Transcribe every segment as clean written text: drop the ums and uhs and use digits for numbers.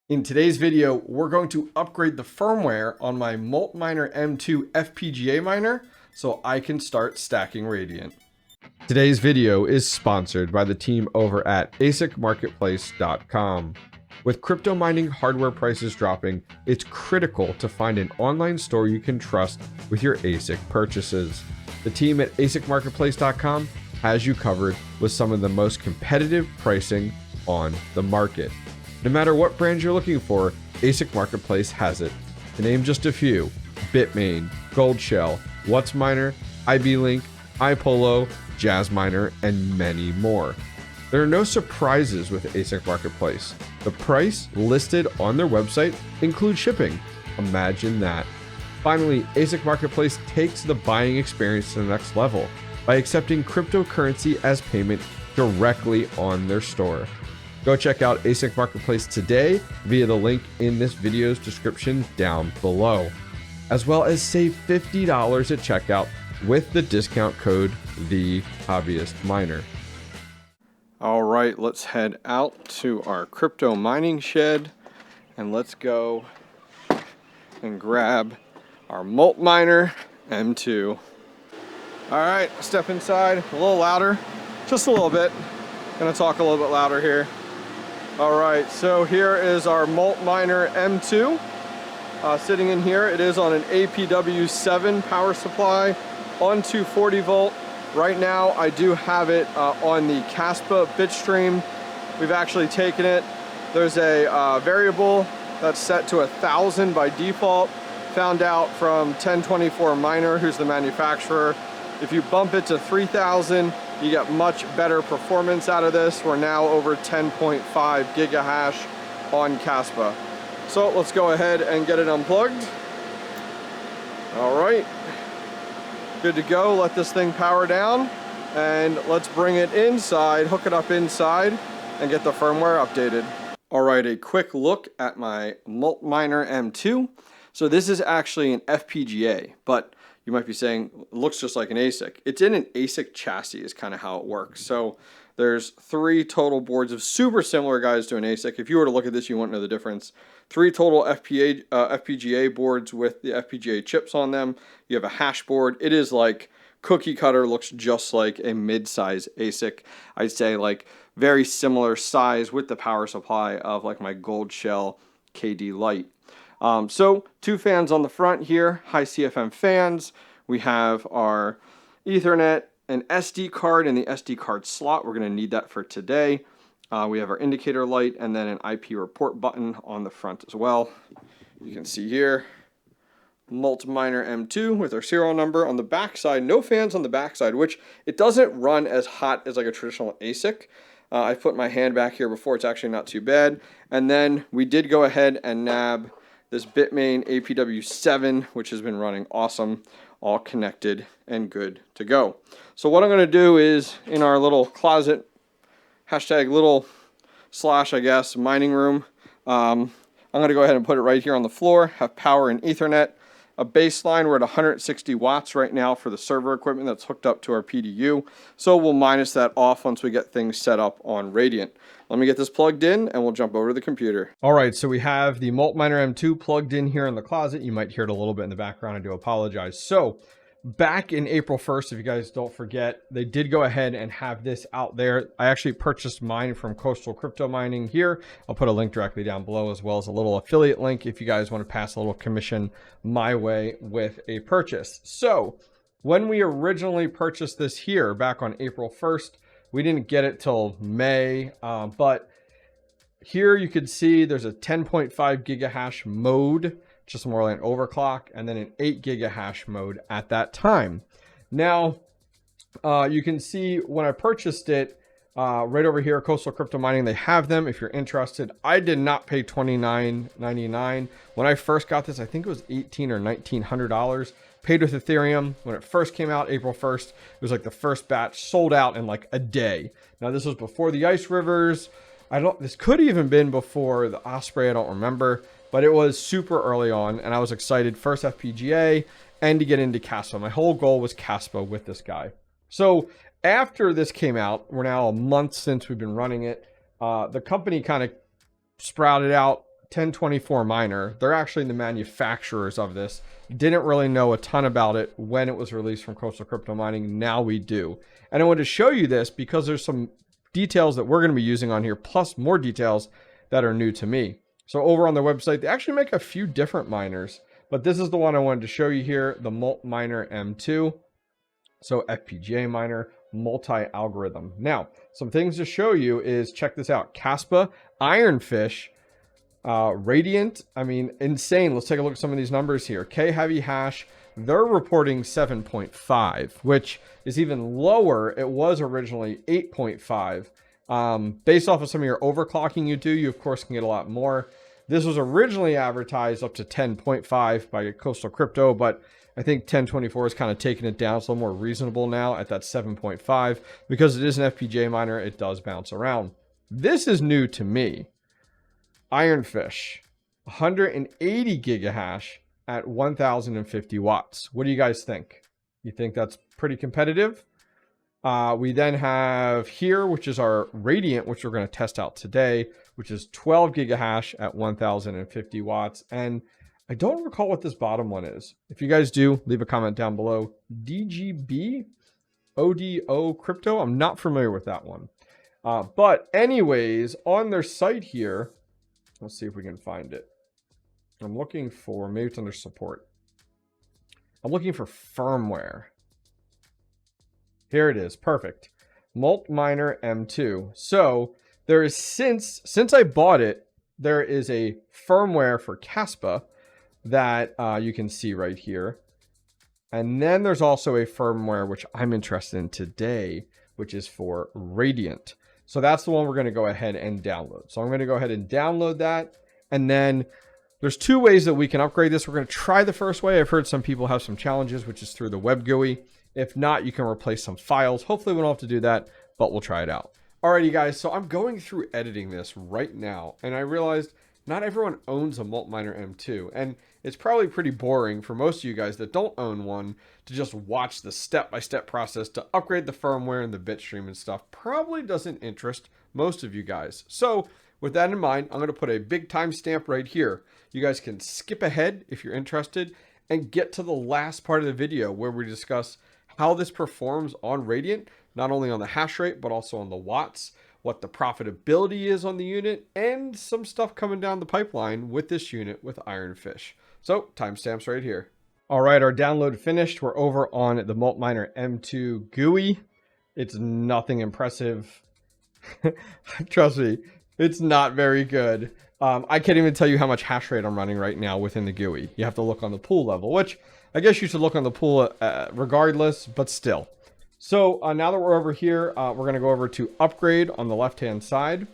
In today's video, we're going to upgrade the firmware on my MultMiner M2 FPGA miner so I can start stacking Radiant. Today's video is sponsored by the team over at ASICmarketplace.com. With crypto mining hardware prices dropping, it's critical to find an online store you can trust with your ASIC purchases. The team at ASICmarketplace.com has you covered with some of the most competitive pricing on the market. No matter what brand you're looking for, ASIC Marketplace has it. To name just a few: Bitmain, Goldshell, 𝐓𝐿𝐷𝐿, IB-Link, iPolo, 𝐔𝐬𝐞𝐄, and many more. There are no surprises with ASIC Marketplace. The price listed on their website includes shipping. Imagine that. Finally, ASIC Marketplace takes the buying experience to the next level by accepting cryptocurrency as payment directly on their store. Go check out ASIC Marketplace today via the link in this video's description down below, as well as save $50 at checkout with the discount code TheHobbyistMiner. All right, let's head out to our crypto mining shed and let's go and grab our MultMiner M2. All right, step inside, a little louder, just a little bit. Gonna talk a little bit louder here. All right, so here is our MultMiner M2 sitting in here. It is on an APW7 power supply on 240 volt. Right now, I do have it on the Kaspa Bitstream. We've actually taken it. There's a variable that's set to 1,000 by default. Found out from 1024Miner, who's the manufacturer. If you bump it to 3,000, you get much better performance out of this. We're now over 10.5 gigahash on Kaspa. So let's go ahead and get it unplugged. All right, good to go. Let this thing power down and let's bring it inside, hook it up inside and get the firmware updated. All right, a quick look at my MultMiner M2. So this is actually an FPGA, but you might be saying, it looks just like an ASIC. It's in an ASIC chassis is kind of how it works. So there's 3 total boards of super similar guys to an ASIC. If you were to look at this, you wouldn't know the difference. 3 total FPGA boards with the FPGA chips on them. You have a hash board. It is like cookie cutter, looks just like a mid-size ASIC. I'd say like very similar size with the power supply of like my Goldshell KD Lite. So 2 fans on the front here, high CFM fans. We have our Ethernet, an SD card in the SD card slot. We're going to need that for today. We have our indicator light and then an IP report button on the front as well. You can see here, MultMiner M2 with our serial number on the back side. No fans on the back side, which it doesn't run as hot as like a traditional ASIC. I put my hand back here before. It's actually not too bad. And then we did go ahead and nab this Bitmain APW7, which has been running awesome, all connected and good to go. So what I'm going to do is in our little closet, hashtag little slash, I guess, mining room, I'm going to go ahead and put it right here on the floor, have power and Ethernet, a baseline. We're at 160 watts right now for the server equipment that's hooked up to our PDU. So we'll minus that off once we get things set up on Radiant. Let me get this plugged in and we'll jump over to the computer. All right, so we have the MultMiner M2 plugged in here in the closet. You might hear it a little bit in the background. I do apologize. So back in April 1st, if you guys don't forget, they did go ahead and have this out there. I actually purchased mine from Coastal Crypto Mining here. I'll put a link directly down below as well as a little affiliate link if you guys want to pass a little commission my way with a purchase. So when we originally purchased this here back on April 1st, we didn't get it till May, but here you can see there's a 10.5 gigahash mode, just more like an overclock, and then an 8 gigahash mode at that time. Now, you can see when I purchased it, right over here, Coastal Crypto Mining, they have them if you're interested. I did not pay $29.99. When I first got this, I think it was $1,800 or $1,900. Paid with Ethereum. When it first came out, April 1st, it was like the first batch sold out in like a day. Now this was before the IceRivers. This could even been before the Osprey, I don't remember, but it was super early on and I was excited. First FPGA and to get into Kaspa. My whole goal was Kaspa with this guy. So after this came out, we're now a month since we've been running it. The company kind of sprouted out 1024 miner. They're actually the manufacturers of this. Didn't really know a ton about it when it was released from Coastal Crypto Mining. Now we do. And I wanted to show you this because there's some details that we're going to be using on here, plus more details that are new to me. So over on their website, they actually make a few different miners, but this is the one I wanted to show you here, the MultMiner M2. So FPGA miner, multi-algorithm. Now, some things to show you is, check this out, Kaspa, IronFish, Radiant, I mean, insane. Let's take a look at some of these numbers here. 𝐏𝐤𝐫𝐿 hash, they're reporting 7.5, which is even lower. It was originally 8.5. Based off of some of your overclocking you do, you of course can get a lot more. This was originally advertised up to 10.5 by Coastal Crypto, but I think 1024 is kind of taking it down. It's a little more reasonable now at that 7.5. Because it is an FPGA miner, it does bounce around. This is new to me. IronFish, 180 gigahash at 1050 watts. What do you guys think? You think that's pretty competitive? We then have here, which is our Radiant, which we're going to test out today, which is 12 gigahash at 1050 watts. And I don't recall what this bottom one is. If you guys do, leave a comment down below. DGB ODO Crypto. I'm not familiar with that one. But anyways, on their site here, let's see if we can find it. I'm looking for, maybe it's under support. I'm looking for firmware. Here it is. Perfect. MultMiner M2. So there is, since I bought it, there is a firmware for Kaspa that you can see right here. And then there's also a firmware which I'm interested in today, which is for Radiant. So that's the one we're going to go ahead and download. So I'm going to go ahead and download that. And then there's two ways that we can upgrade this. We're going to try the first way. I've heard some people have some challenges, which is through the web GUI. If not, you can replace some files. Hopefully we don't have to do that, but we'll try it out. Alrighty guys, so I'm going through editing this right now, and I realized not everyone owns a MultMiner M2, and it's probably pretty boring for most of you guys that don't own one to just watch the step-by-step process to upgrade the firmware and the Bitstream and stuff. Probably doesn't interest most of you guys. So with that in mind, I'm going to put a big timestamp right here. You guys can skip ahead if you're interested and get to the last part of the video where we discuss how this performs on Radiant, not only on the hash rate, but also on the watts, what the profitability is on the unit, and some stuff coming down the pipeline with this unit with IronFish. So timestamps right here. All right, our download finished. We're over on the MultMiner M2 GUI. It's nothing impressive. Trust me, it's not very good. I can't even tell you how much hash rate I'm running right now within the GUI. You have to look on the pool level, which I guess you should look on the pool regardless, but still. So now that we're over here, we're going to go over to upgrade on the left-hand side.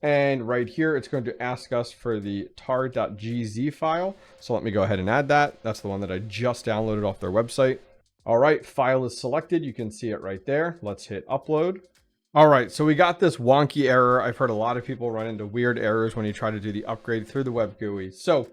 And right here, it's going to ask us for the tar.gz file. So let me go ahead and add that. That's the one that I just downloaded off their website. All right, file is selected. You can see it right there. Let's hit upload. All right, so we got this wonky error. I've heard a lot of people run into weird errors when you try to do the upgrade through the web GUI. So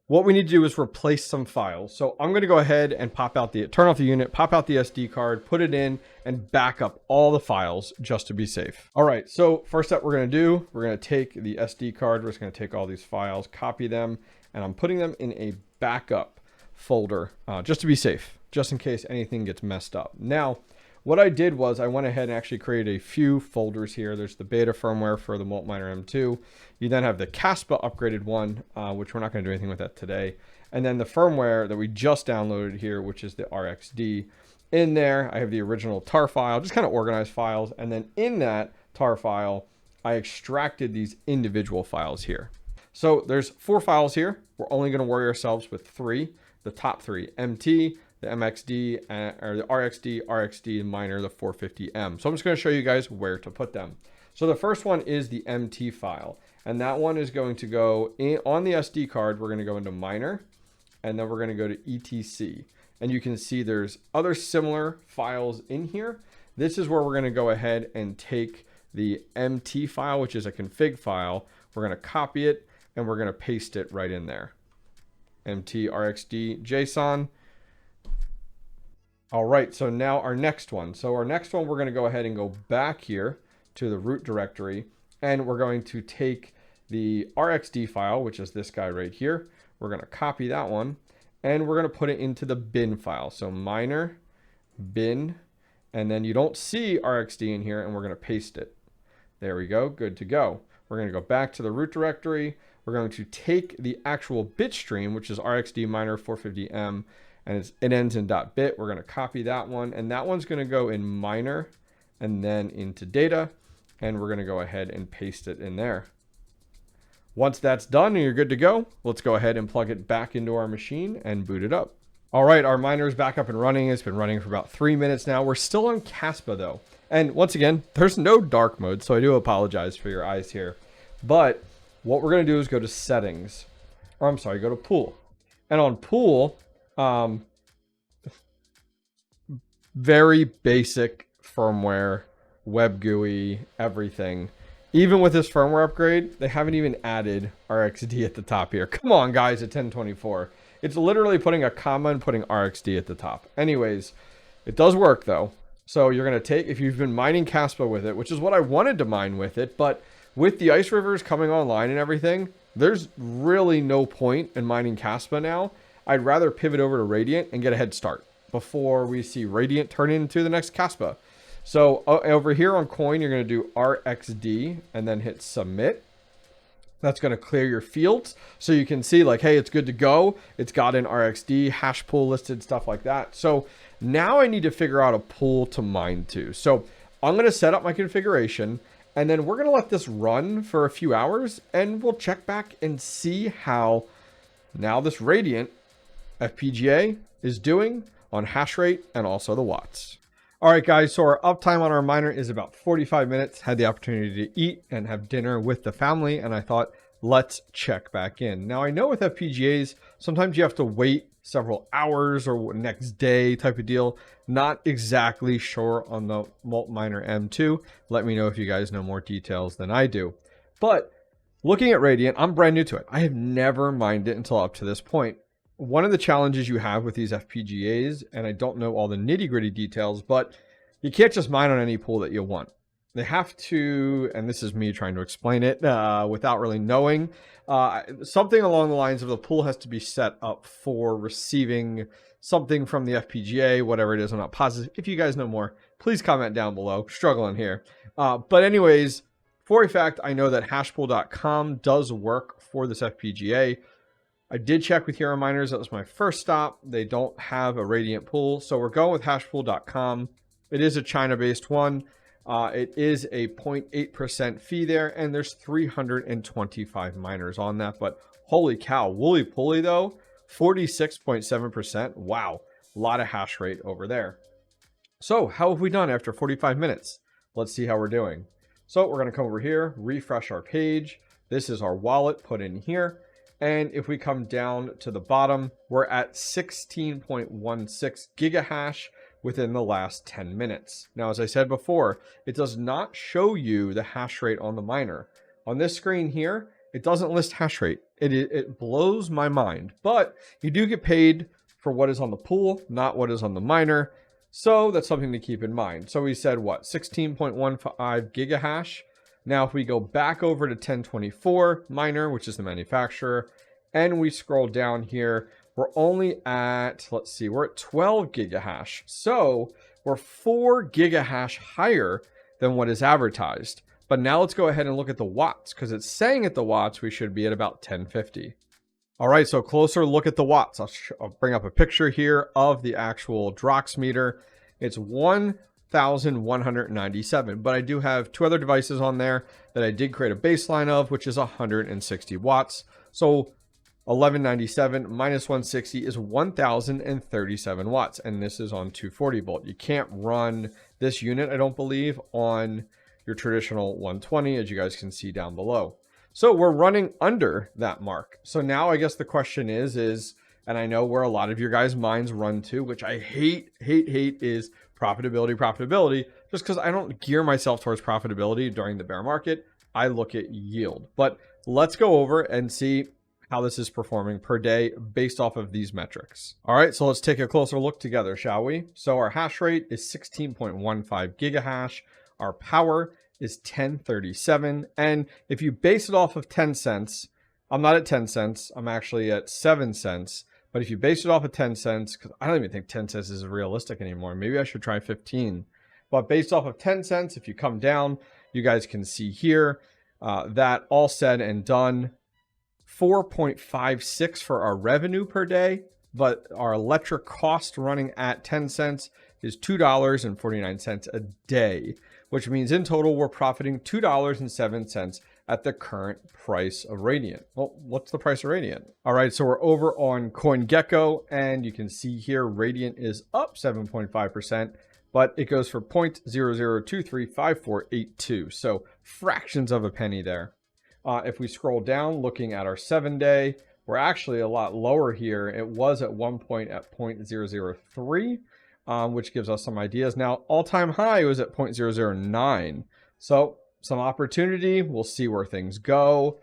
what we need to do is replace some files. So I'm going to go ahead and turn off the unit, pop out the SD card, put it in, and back up all the files just to be safe. All right, so first step we're going to do, we're going to take the SD card. We're just going to take all these files, copy them, and I'm putting them in a backup folder just to be safe, just in case anything gets messed up. Now, what I did was I went ahead and actually created a few folders here. There's the beta firmware for the MultMiner M2. You then have the Kaspa upgraded one, which we're not going to do anything with that today. And then the firmware that we just downloaded here, which is the RxD. In there, I have the original tar file, just kind of organized files. And then in that tar file, I extracted these individual files here. So there's 4 files here. We're only going to worry ourselves with 3, the top 3, MT, the MXD, or the RxD, Miner, the 450M. So I'm just going to show you guys where to put them. So the first one is the MT file, and that one is going to go on the SD card. We're going to go into Miner, and then we're going to go to ETC. And you can see there's other similar files in here. This is where we're going to go ahead and take the MT file, which is a config file. We're going to copy it, and we're going to paste it right in there. MT RxD JSON. All right, so now our next one. So our next one, we're going to go ahead and go back here to the root directory, and we're going to take the RxD file, which is this guy right here. We're going to copy that one and we're going to put it into the bin file. So miner bin, and then you don't see RxD in here, and we're going to paste it. There we go. Good to go. We're going to go back to the root directory. We're going to take the actual bitstream, which is RxD Miner 450M, and it ends in .bit. We're going to copy that one, and that one's going to go in miner and then into data, and we're going to go ahead and paste it in there. Once that's done and you're good to go, let's go ahead and plug it back into our machine and boot it up. All right, our miner is back up and running. It's been running for about 3 minutes now. We're still on Kaspa though. And once again, there's no dark mode, so I do apologize for your eyes here. But what we're going to do is go to settings, or I'm sorry, go to pool. And on pool, very basic firmware, web GUI, everything. Even with this firmware upgrade, they haven't even added RxD at the top here. Come on, guys, at 1024. It's literally putting a comma and putting RxD at the top. Anyways, it does work, though. So you're going to take, if you've been mining Kaspa with it, which is what I wanted to mine with it, but with the IceRivers coming online and everything, there's really no point in mining Kaspa now. I'd rather pivot over to Radiant and get a head start before we see Radiant turn into the next Kaspa. So over here on coin, you're going to do RxD and then hit submit. That's going to clear your fields. So you can see like, hey, it's good to go. It's got an RxD, hash pool listed, stuff like that. So now I need to figure out a pool to mine to. So I'm going to set up my configuration and then we're going to let this run for a few hours and we'll check back and see how now this Radiant FPGA is doing on hash rate and also the watts. All right, guys, so our uptime on our miner is about 45 minutes. Had the opportunity to eat and have dinner with the family, and I thought, let's check back in. Now, I know with FPGAs, sometimes you have to wait several hours or next day type of deal. Not exactly sure on the MultMiner M2. Let me know if you guys know more details than I do. But looking at Radiant, I'm brand new to it. I have never mined it until up to this point. One of the challenges you have with these FPGAs, and I don't know all the nitty-gritty details, but you can't just mine on any pool that you want. They have to, and this is me trying to explain it without really knowing, something along the lines of the pool has to be set up for receiving something from the FPGA, whatever it is. I'm not positive. If you guys know more, please comment down below. Struggling here. But anyways, for a fact, I know that hashpool.com does work for this FPGA. I did check with Hero Miners. That was my first stop. They don't have a Radiant pool. So we're going with hashpool.com. It is a China-based one. It is a 0.8% fee there. And there's 325 miners on that. But holy cow, Wooly Pulley though, 46.7%. Wow, a lot of hash rate over there. So how have we done after 45 minutes? Let's see how we're doing. So we're going to come over here, refresh our page. This is our wallet put in here. And if we come down to the bottom, we're at 16.16 gigahash within the last 10 minutes. Now, as I said before, it does not show you the hash rate on the miner. On this screen here, it doesn't list hash rate. It blows my mind, but you do get paid for what is on the pool, not what is on the miner. So that's something to keep in mind. So we said what, 16.15 gigahash. Now, if we go back over to 1024 miner, which is the manufacturer, and we scroll down here, we're only at, let's see, we're at 12 gigahash. So we're 4 gigahash higher than what is advertised. But now let's go ahead and look at the watts, because it's saying at the watts we should be at about 1050. All right, so closer look at the watts. I'll bring up a picture here of the actual Drox meter. It's 1,197, but I do have 2 other devices on there that I did create a baseline of, which is 160 watts. So 1197 minus 160 is 1,037 watts, and this is on 240 volt. You can't run this unit, I don't believe, on your traditional 120, as you guys can see down below. So we're running under that mark. So now I guess the question is, and I know where a lot of your guys' minds run to, which I hate, is profitability, just because I don't gear myself towards profitability during the bear market. I look at yield. But let's go over and see how this is performing per day based off of these metrics. All right, so let's take a closer look together, shall we? So our hash rate is 16.15 gigahash. Our power is 1037. And if you base it off of 10 cents, I'm not at 10 cents, I'm actually at 7 cents. But if you base it off of 10 cents, because I don't even think 10 cents is realistic anymore. Maybe I should try 15. But based off of 10 cents, if you come down, you guys can see here that all said and done, 4.56 for our revenue per day. But our electric cost running at 10 cents is $2.49 a day, which means in total we're profiting $2.07 at the current price of Radiant. Well, what's the price of Radiant? All right, so we're over on CoinGecko, and you can see here Radiant is up 7.5%, but it goes for 0.00235482, so fractions of a penny there. If we scroll down, looking at our 7-day, we're actually a lot lower here. It was at one point at 0.003, which gives us some ideas. Now, all-time high was at 0.009. So some opportunity. We'll see where things go.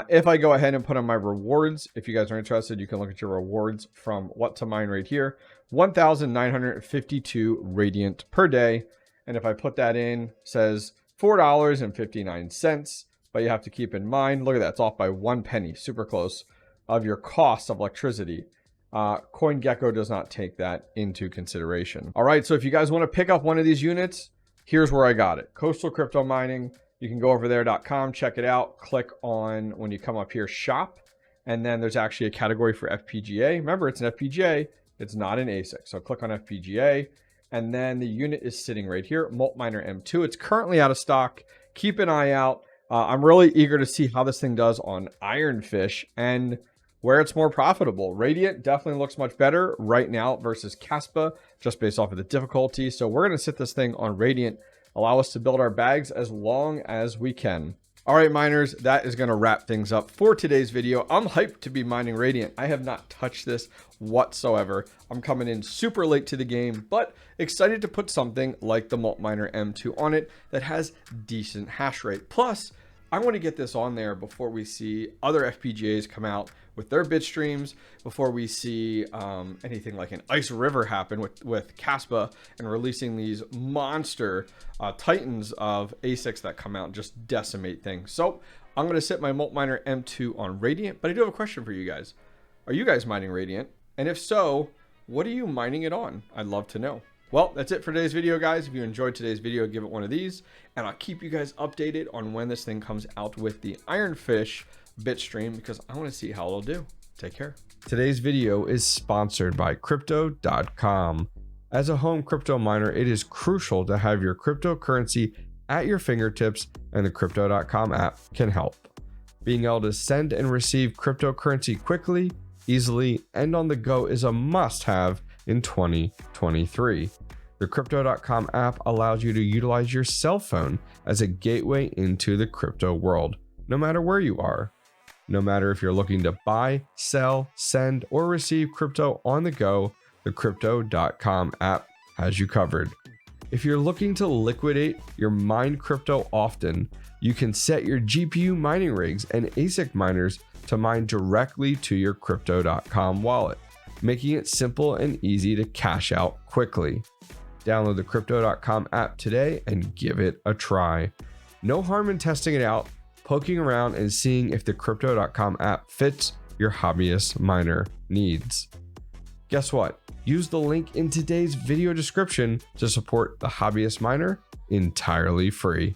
If I go ahead and put on my rewards, if you guys are interested, you can look at your rewards from What to Mine right here. 1,952 Radiant per day. And if I put that in, says $4.59. But you have to keep in mind, look at that, it's off by 1 penny, super close, of your cost of electricity. CoinGecko does not take that into consideration. All right, so if you guys want to pick up one of these units, here's where I got it. Coastal Crypto Mining. You can go over there.com, check it out, click on, when you come up here, shop, and then there's actually a category for FPGA. Remember, it's an FPGA, it's not an ASIC. So click on FPGA, and then the unit is sitting right here, MultMiner M2. It's currently out of stock. Keep an eye out. I'm really eager to see how this thing does on IronFish and where it's more profitable. Radiant definitely looks much better right now versus Kaspa, just based off of the difficulty. So we're going to sit this thing on Radiant, allow us to build our bags as long as we can. All right, miners, that is going to wrap things up for today's video. I'm hyped to be mining Radiant. I have not touched this whatsoever. I'm coming in super late to the game, but excited to put something like the MultMiner M2 on it that has decent hash rate. Plus, I want to get this on there before we see other FPGAs come out with their Bitstreams, before we see anything like an IceRivers happen with Kaspa and releasing these monster titans of ASICs that come out and just decimate things. So I'm going to set my MultMiner M2 on Radiant, but I do have a question for you guys. Are you guys mining Radiant? And if so, what are you mining it on? I'd love to know. Well, that's it for today's video, guys. If you enjoyed today's video, give it one of these, and I'll keep you guys updated on when this thing comes out with the IronFish Bitstream, because I want to see how it'll do. Take care. Today's video is sponsored by Crypto.com. As a home crypto miner, it is crucial to have your cryptocurrency at your fingertips, and the Crypto.com app can help. Being able to send and receive cryptocurrency quickly, easily, and on the go is a must-have in 2023. The Crypto.com app allows you to utilize your cell phone as a gateway into the crypto world, no matter where you are. No matter if you're looking to buy, sell, send, or receive crypto on the go, the Crypto.com app has you covered. If you're looking to liquidate your mined crypto often, you can set your GPU mining rigs and ASIC miners to mine directly to your Crypto.com wallet, making it simple and easy to cash out quickly. Download the Crypto.com app today and give it a try. No harm in testing it out, poking around, and seeing if the Crypto.com app fits your hobbyist miner needs. Guess what? Use the link in today's video description to support the Hobbyist Miner entirely free.